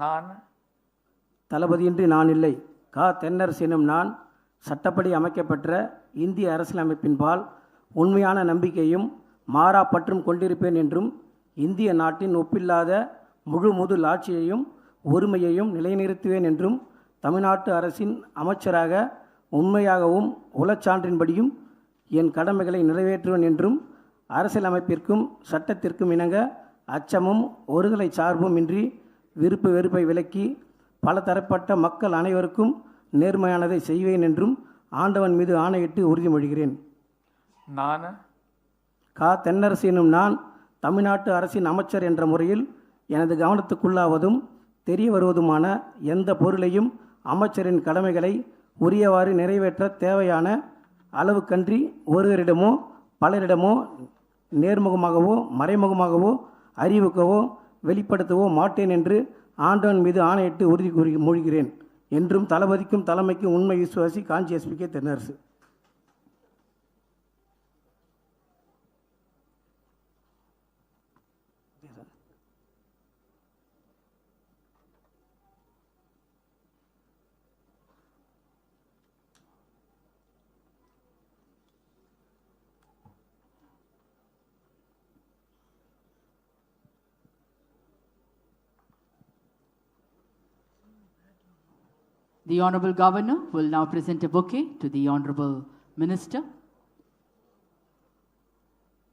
நான் தளபதியின்றி நான் இல்லை. கா. தென்னரசு எனும் நான் சட்டப்படி அமைக்கப்பெற்ற இந்திய அரசியலமைப்பின்பால் உண்மையான நம்பிக்கையும் மாறா பற்றும் கொண்டிருப்பேன் என்றும் இந்திய நாட்டின் ஒப்பில்லாத முழு முதல் ஆட்சியையும் ஒருமையையும் நிலைநிறுத்துவேன் என்றும் தமிழ்நாட்டு அரசின் அமைச்சராக உண்மையாகவும் உளச்சான்றின்படியும் என் கடமைகளை நிறைவேற்றுவேன் என்றும் அரசியலமைப்பிற்கும் சட்டத்திற்கும் இணங்க அச்சமும் ஒருதலை சார்பும் இன்றி விருப்பு வெறுப்பை விலக்கி பல தரப்பட்ட மக்கள் அனைவருக்கும் நேர்மையானதை செய்வேன் என்றும் ஆண்டவன் மீது ஆணையிட்டு உறுதிமொழிகிறேன். நான் கா. தென்னரசு எனும் நான் தமிழ்நாட்டு அரசின் அமைச்சர் என்ற முறையில் எனது கவனத்துக்குள்ளாவதும் தெரிய வருவதுமான எந்த பொருளையும் அமைச்சரின் கடமைகளை உரியவாறு நிறைவேற்ற தேவையான அளவுக்கன்றி ஒருவரிடமோ பலரிடமோ நேர்முகமாகவோ மறைமுகமாகவோ அறிவிக்கவோ வெளிப்படுத்தவோ மாட்டேன் என்று ஆண்டவன் மீது ஆணையிட்டு உறுதி மொழிகிறேன் என்றும் தளபதிக்கும் தலைமைக்கும் உண்மை விசுவாசி Kanchi SP Thennarasu. The Honorable Governor will now present a bouquet to the Honorable Minister.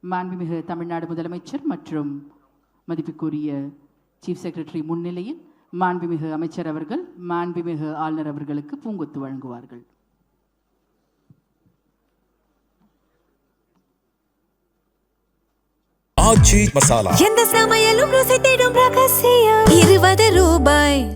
மாண்புமிகு தமிழ்நாடு முதலமைச்சர் மற்றும் மதிப்புக்குரிய சீஃப் செக்ரட்டரி முன்னிலையில் மாண்புமிகு அமைச்சர் அவர்கள் மாண்புமிகு ஆளுநர் அவர்களுக்கு பூங்கொத்து வழங்குவார்கள். ஆச்சி மசாலா எந்த சமையலும் ருசி தேடும் ரகசியம் 20 ரூபாய்.